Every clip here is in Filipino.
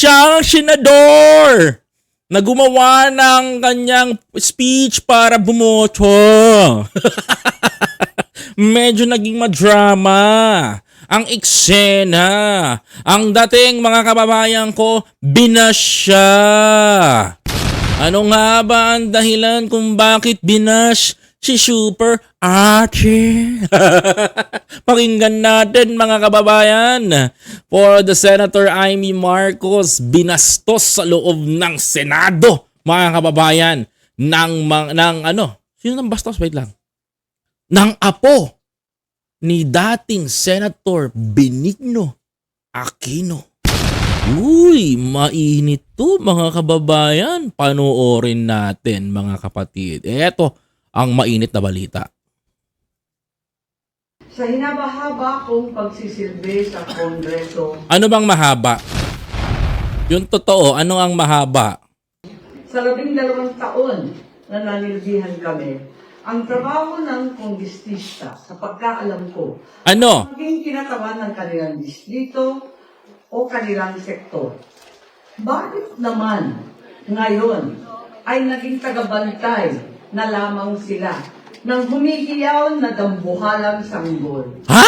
siyang senador na gumawa ng kanyang speech para bumoto. Medyo naging madrama ang eksena. Ang dating mga kababayan ko, binash siya. Ano nga ba ang dahilan kung bakit binash si Super Ate? Pakinggan natin mga kababayan. For the Senator Amy Marcos, binastos sa loob ng Senado, mga kababayan, ng sino nang bastos? Wait lang. Ng apo ni dating Senator Benigno Aquino. Uy, mainit to mga kababayan. Panoorin natin mga kapatid. Eto ang mainit na balita. Sa hinabahaba kong pagsisilbi sa Kongreso. Ano bang mahaba? Yung totoo, ano ang mahaba? Sa 12 taon na nanilbihan kami, ang trabaho ng kongrestista, sa pagkaalam ko, Ano? maging kinatawan ng kanilang distrito o kanilang sektor. Bakit naman ngayon ay naging tagabantay na lamang sila ng humihiyaw na dambuhalang sanggol? Ha?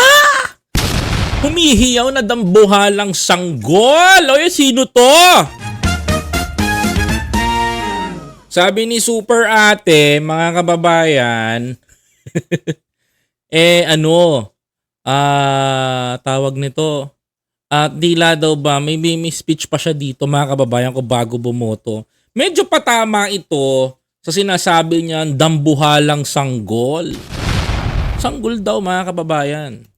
Humihiyaw na dambuhalang sanggol? O sino to? Sabi ni Super Ate, mga kababayan, tawag nito, dila daw ba, may speech pa siya dito mga kababayan ko bago bumoto. Medyo patama ito sa sinasabi niya, dambuhalang sanggol. Sanggol daw mga kababayan.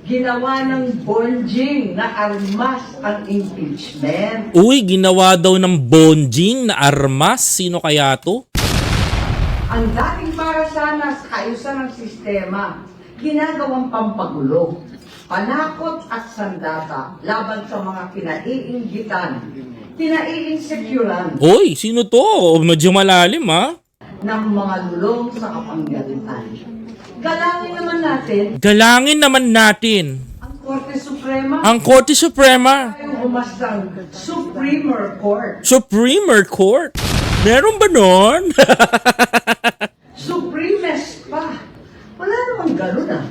Ginawa ng bonjing na armas ang impeachment. Uy, ginawa daw ng bonjing na armas. Sino kaya to? Ang dating para sana sa kaayusan ng sistema, ginagawang pampagulo, panakot at sandata laban sa mga kinaiinggitan, kinaiinsecuran Uy, sino to? Medyo malalim ha? ng mga lulong sa kapangyarihan. Galangin naman natin ang Korte Suprema, ang Korte Suprema. yung umasang Supreme Court. Supreme Court? Meron ba nun? Supremes pa. Wala namang ganun ah.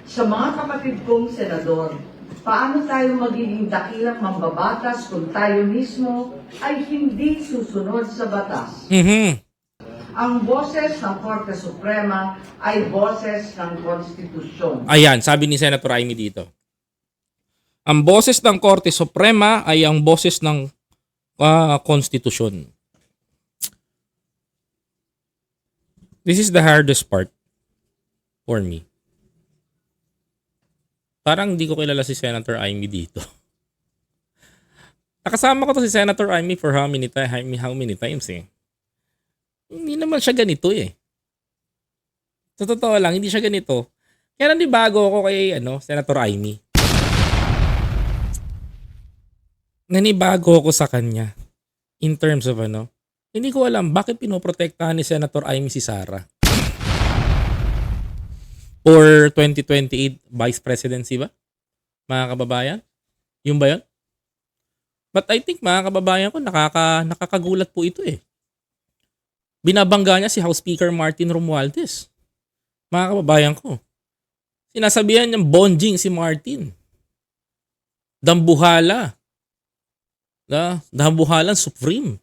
Sa mga kapatid kong senador, paano tayo magiging dakilang mambabatas kung tayo mismo ay hindi susunod sa batas? Ang boses ng Korte Suprema ay boses ng Konstitusyon. Ayan, sabi ni Senator Amy dito. Ang boses ng Korte Suprema ay ang boses ng Konstitusyon. This is the hardest part for me. Parang hindi ko kilala si Senator Amy dito. Nakasama ko to si Senator Amy for how many times eh. Hindi naman siya ganito eh. Sa totoo lang, hindi siya ganito. Kaya nanibago ako kay Senator Amy. Nanibago ako sa kanya. In terms of hindi ko alam bakit pinoprotektahan ni Senator Amy si Sara. For 2028 Vice Presidency ba? Mga kababayan? Yung ba yun? But I think mga kababayan ko, nakakagulat po ito eh. Binabangga niya si House Speaker Martin Romualdez. Mga kababayan ko. Sinasabihan niyang bonjing si Martin. Dambuhala. Dambuhalang supreme.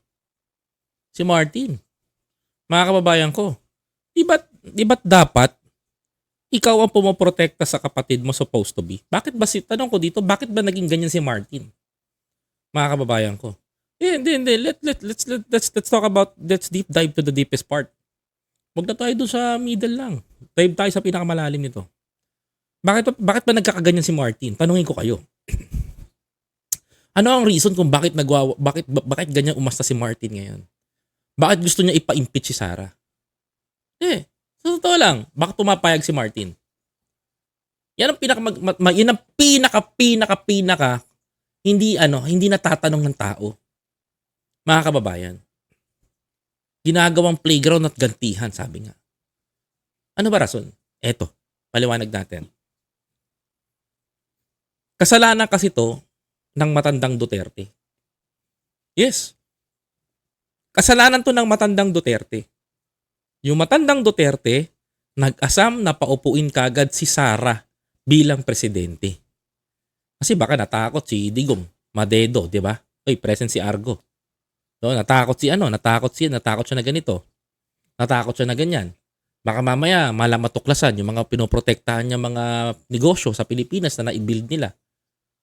Si Martin. Mga kababayan ko. Di ba't dapat ikaw ang pumoprotekta sa kapatid mo supposed to be? Bakit ba tanong ko dito, bakit ba naging ganyan si Martin? Mga kababayan ko. Hindi. Let's talk about, let's deep dive to the deepest part. Huwag na tayo doon sa middle lang. Dive tayo sa pinakamalalim nito. Bakit ba nagkakaganyan si Martin? Tanungin ko kayo. Ano ang reason kung bakit ganyan umasta si Martin ngayon? Bakit gusto niya ipa-impeach si Sara? Sa totoo lang, bakit pumapayag si Martin? Yan ang pinaka hindi natatanong ng tao. Mga kababayan, ginagawang playground at gantihan, sabi nga. Ano ba rason? Eto, paliwanag natin. Kasalanan kasi to ng matandang Duterte. Yes. Kasalanan to ng matandang Duterte. Yung matandang Duterte, nag-asam na paupuin kagad si Sara bilang presidente. Kasi baka natakot si Digong Madedo, di ba? Oy, present si Argo. So, natakot siya na ganito. Natakot siya na ganyan. Baka mamaya malamatuklasan yung mga pinoprotektahan niya mga negosyo sa Pilipinas na na-build nila.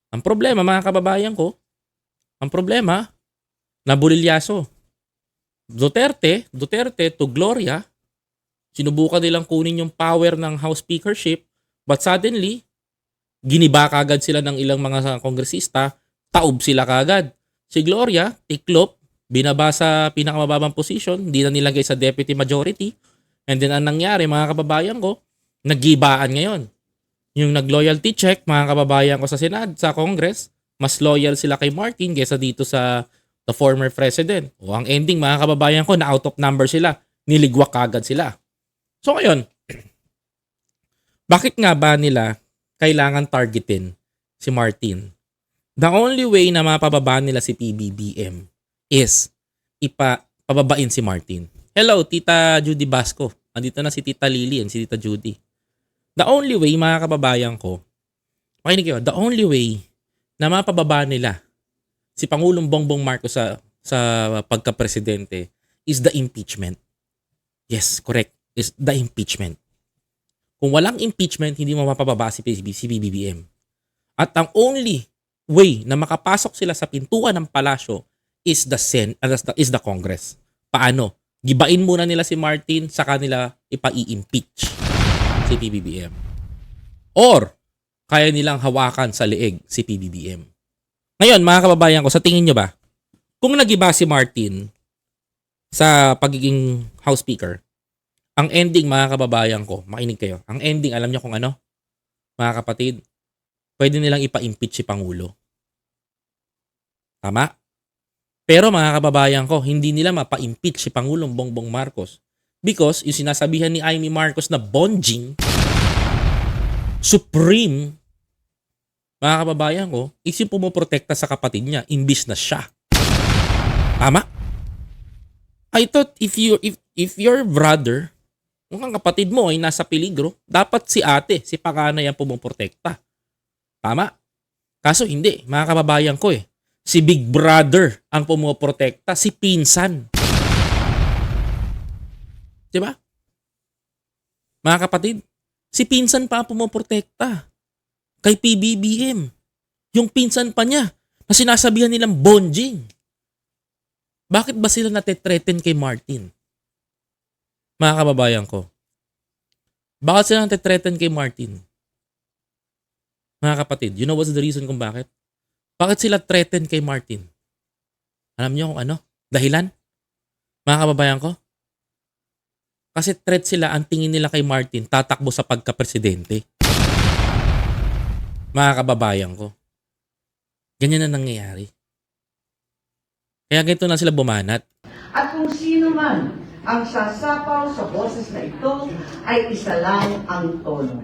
Ang problema, mga kababayan ko, nabulilyaso. Duterte to Gloria, sinubukan nilang kunin yung power ng House Speakership, but suddenly, giniba kagad sila ng ilang mga kongresista, taob sila kagad. Si Gloria, tiklop, binaba sa pinakamababang posisyon, hindi na nilagay sa deputy majority, and then ang nangyari, mga kababayan ko, naggibaan ngayon. Yung nag-loyalty check, mga kababayan ko sa Senado, sa Congress, mas loyal sila kay Martin kaysa dito sa the former president. O ang ending, mga kababayan ko, na out of number sila. Niligwak kagad sila. So ngayon, bakit nga ba nila kailangan targetin si Martin? The only way na mapababa nila si PBBM is pababain si Martin. Hello, Tita Judy Basco. Andito na si Tita Lily and si Tita Judy. The only way, mga kababayan ko, makinig kayo, the only way na mapababa nila si Pangulong Bongbong Marcos sa pagka-presidente is the impeachment. Yes, correct. Is the impeachment. Kung walang impeachment, hindi mo mapababa si PBBM. At ang only way na makapasok sila sa pintuan ng palasyo is the Congress. Paano? Gibain muna nila si Martin sa kanila ipa-i-impeach si PBBM. Or kaya nilang hawakan sa leeg si PBBM. Ngayon, mga kababayan ko, sa tingin nyo ba, kung nagiba si Martin sa pagiging House Speaker, ang ending, mga kababayan ko, makinig kayo, ang ending, alam nyo kung ano? Mga kapatid, pwede nilang ipa-impeach si Pangulo. Tama? Pero mga kababayan ko, hindi nila mapa-impeach si Pangulong Bongbong Marcos because yung sinasabihan ni Amy Marcos na bonjing, supreme, mga kababayan ko, is yung pumoprotekta sa kapatid niya, imbis na siya. Tama? I thought if your brother, kung ang kapatid mo ay nasa peligro, dapat si ate, si panganay ang pumoprotekta. Tama? Kaso hindi, mga kababayan ko eh. Si Big Brother ang pumoprotekta, si pinsan. Diba? Mga kapatid, si pinsan pa ang pumoprotekta kay PBBM. Yung pinsan pa niya na sinasabihan nilang bonjing. Bakit ba sila natetreten kay Martin? Mga kababayan ko. Bakit sila natetreten kay Martin? Mga kapatid, you know what's the reason kung bakit? Bakit sila threaten kay Martin? Alam niyo kung ano? Dahilan? Mga kababayan ko? Kasi threat sila, ang tingin nila kay Martin, tatakbo sa pagka-presidente. Mga kababayan ko. Ganyan na nangyayari. Kaya ganito na sila bumanat. At kung sino man ang sasapaw sa boses na ito ay isa lang ang tono.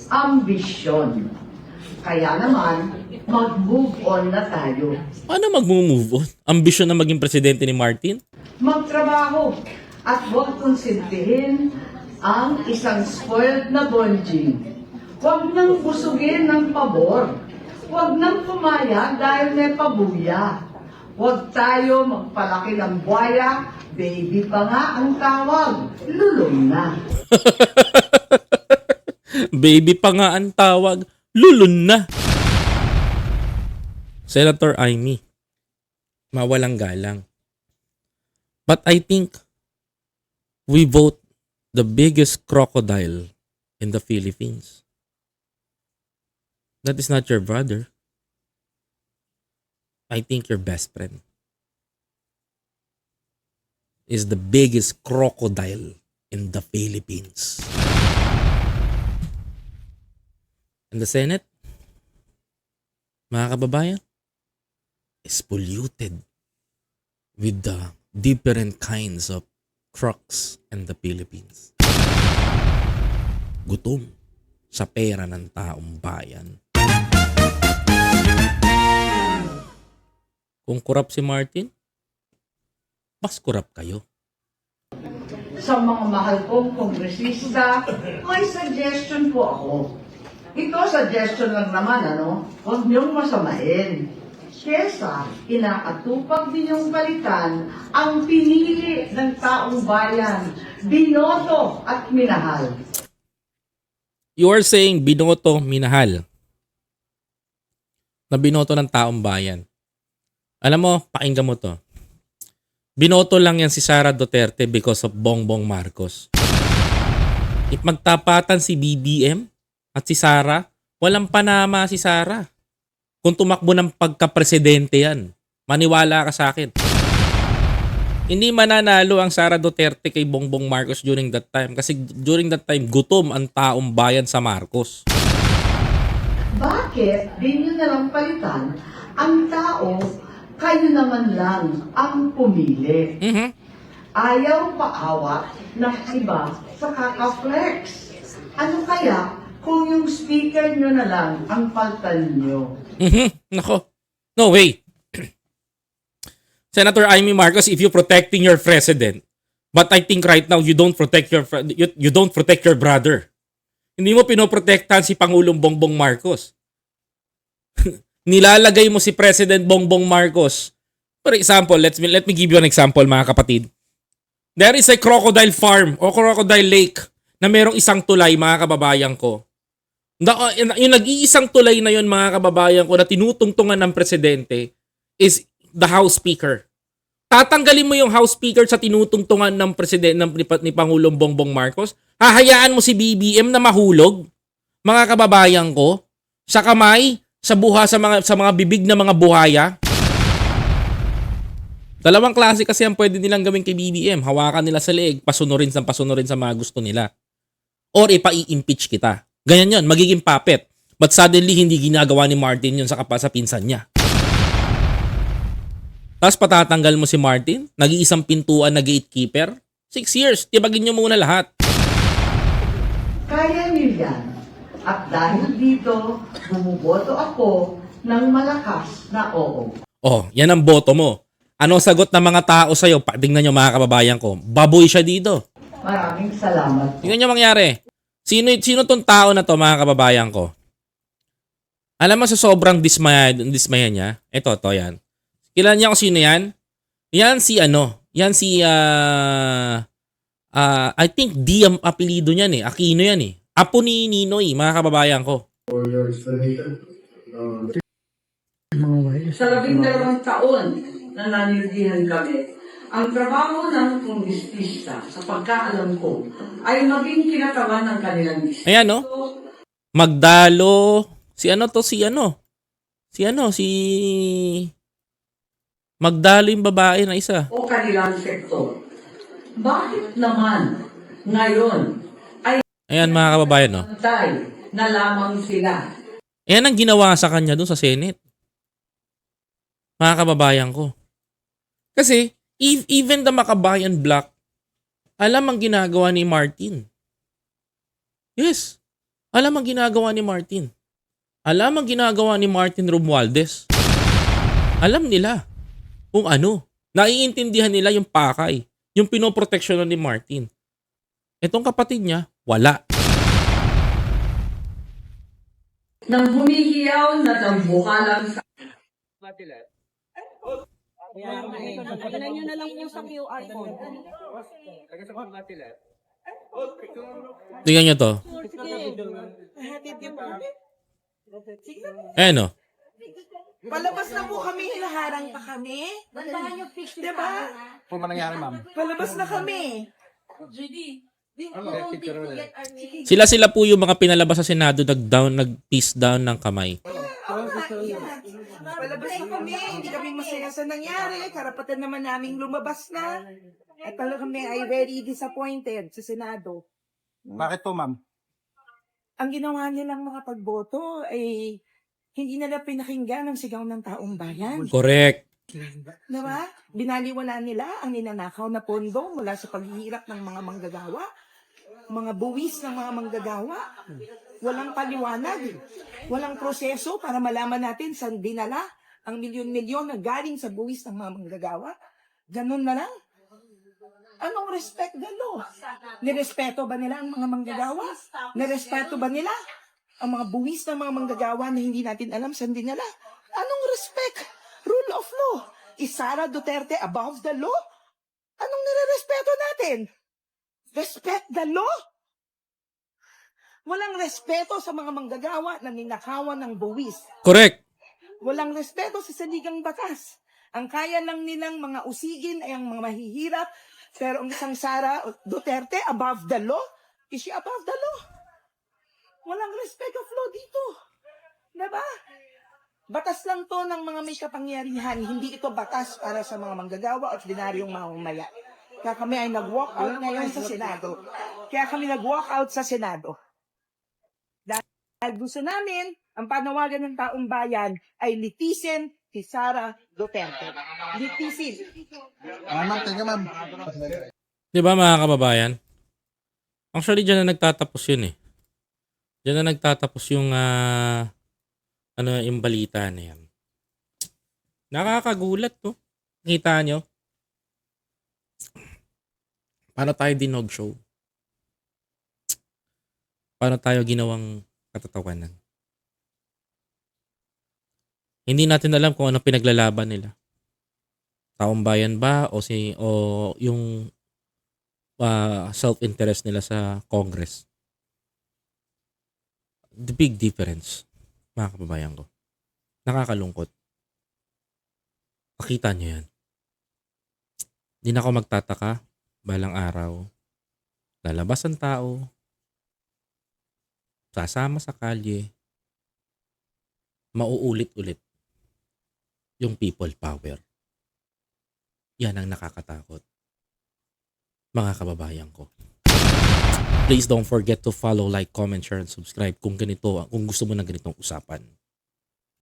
Ambisyon. Kaya naman, mag-move on na tayo. Paano mag-move on? Ambisyon na maging presidente ni Martin? Magtrabaho at huwag konsentihin ang isang spoiled na bonjing. Huwag nang busugin ng pabor. Huwag nang pumayag dahil may pabuya. Huwag tayo magpalaki ng buhaya, baby pa nga ang tawag, lulong na. Baby pa nga ang tawag, lulun na. Senator Amy, mawalang galang. But I think we vote the biggest crocodile in the Philippines. That is not your brother. I think your best friend is the biggest crocodile in the Philippines. And the Senate, mga kababayan, is polluted with the different kinds of crooks in the Philippines. Gutom sa pera ng taong bayan. Kung corrupt si Martin, mas kurap kayo. Sa mga mahal kong kongresista, may suggestion po ako. Ito, suggestion lang naman, ano? Huwag niyong masamain. Kesa, inaatupag ninyong palitan ang pinili ng taong bayan, binoto at minahal. You are saying binoto, minahal. Na binoto ng taong bayan. Alam mo, pakinggan mo to. Binoto lang yan si Sara Duterte because of Bongbong Marcos. If magtapatan si BBM at si Sara, walang panama si Sara. Kung tumakbo ng pagka-presidente yan, maniwala ka sa akin. Hindi mananalo ang Sara Duterte kay Bongbong Marcos during that time. Kasi during that time, gutom ang taong bayan sa Marcos. Bakit di nyo nalang palitan ang tao, kayo naman lang ang pumili? Ayaw paawat ng iba sa kaka-flex. Ano kaya kung yung speaker nyo na lang ang paltan nyo? Nako. No way. Senator Amy Marcos, if you protecting your president, but I think right now you don't protect you don't protect your brother. Hindi mo pinoprotektahan si Pangulong Bongbong Marcos. Nilalagay mo si President Bongbong Marcos. For example, let me give you an example, mga kapatid. There is a crocodile farm o crocodile lake na merong isang tulay, mga kababayan ko. Yung nag-iisang tulay na yun, mga kababayan ko, na tinutungtungan ng presidente is the House Speaker. Tatanggalin mo yung House Speaker sa tinutungtungan ng presidente ni Pangulong Bongbong Marcos. Hahayaan mo si BBM na mahulog, mga kababayan ko, sa kamay, sa mga bibig na mga buhaya. Dalawang klase kasi ang pwede nilang gawin kay BBM. Hawakan nila sa leeg, pasunurin sa mga gusto nila. Or ipa-i-impeach kita. Ganyan yun, magiging puppet. But suddenly, hindi ginagawa ni Martin yun sa pinsan niya. Tapos patatanggal mo si Martin, nag-iisang pintuan na gatekeeper. 6 years, tibagin nyo muna lahat. Kaya niyo yan. At dahil dito, bumuboto ako ng malakas na oo. Oh, yan ang boto mo. Ano sagot ng mga tao sa'yo? Tingnan nyo, mga kababayan ko. Baboy siya dito. Maraming salamat. Tingnan nyo mangyari. Sino tong tao na to, mga kababayan ko? Alam mo sa sobrang dismaya niya? Ito, yan. Kilala niya kung sino yan? Yan si I think D ang apelido niyan eh. Aquino yan eh. Apo ni Ninoy, mga kababayan ko. For your explanation. Sa 12 taon na nanildihan kami, ang trabaho ng kongresista, sa pagkaalam ko, ay maging kinatawan ng kanilang distrito. Ayan, no? Magdalo. Si Magdalo yung babae na isa. O kanilang sektor. Bakit naman ngayon ay Ayan, mga kababayan, no? antay na lamang sila? Ayan ang ginawa sa kanya dun sa Senate. Mga kababayan ko. Kasi, even the Makabayan Bloc, alam ang ginagawa ni Martin. Yes. Alam ang ginagawa ni Martin. Alam ang ginagawa ni Martin Romualdez. Alam nila kung ano. Naiintindihan nila yung pakay. Yung pinoproteksyonan ni Martin. Etong kapatid niya, wala. Nang humihiyaw na tambukalang sa Ilan nyo na lang po sa QR code. Tingnan nyo to. Ayan, no? Palabas na po kami, hinaharang pa kami. Diba? Po man nangyari, ma'am? Palabas na kami. Sila po yung mga pinalabas sa Senado nag-peace down ng kamay. Palabas na kami, hindi kami masaya sa nangyari. Karapatan naman naming lumabas na. At talaga kami ay very disappointed sa Senado. Bakit po, ma'am? Ang ginawa nilang mga pagboto ay hindi nila pinakinggan ang sigaw ng taong bayan. Correct. Diba? Binaliwala nila ang ninanakaw na pondo mula sa paghihirap ng mga manggagawa, mga buwis ng mga manggagawa. Walang paliwanag, walang proseso para malaman natin saan dinala ang milyon-milyon na galing sa buwis ng mga manggagawa. Ganun na lang. Anong respect the law? Nirespeto ba nila ang mga manggagawa? Nirespeto ba nila ang mga buwis ng mga manggagawa na hindi natin alam saan din nila? Anong respect? Rule of law. Is Sara Duterte above the law? Anong nirerespeto natin? Respect the law? Walang respeto sa mga manggagawa na ninakawan ng buwis. Correct. Walang respeto sa saligang batas. Ang kaya lang nilang mga usigin ay ang mga mahihirap. Pero ang isang Sara Duterte above the law? Is she above the law? Walang respect of law dito. Diba? Batas lang to ng mga may kapangyarihan. Hindi ito batas para sa mga manggagawa at ordinaryong mamamaya. Kaya kami ay nag-walk out ngayon sa Senado. Kaya kami nag-walk out sa Senado. Dahil gusto namin, ang panawagan ng taong bayan ay litisin si Sara Duterte. Litisin. Ma'am, thank you, ma'am. Di ba mga kababayan? Actually, dyan na nagtatapos yun eh. Dyan na nagtatapos yung yung balita na yan. Nakakagulat to. Kita nyo? Paano tayo dinog show? Paano tayo ginawang katatawanan? Hindi natin alam kung ano pinaglalaban nila. Taong bayan ba o yung self-interest nila sa Congress. The big difference, mga kababayan ko. Nakakalungkot. Pakita nyo yan. Di na ako magtataka balang araw. Lalabas ang tao. Sasama sa kalye. Mauulit-ulit yung people power. Yan ang nakakatakot. Mga kababayan ko. Please don't forget to follow, like, comment, share, and subscribe kung gusto mo ng ganitong usapan.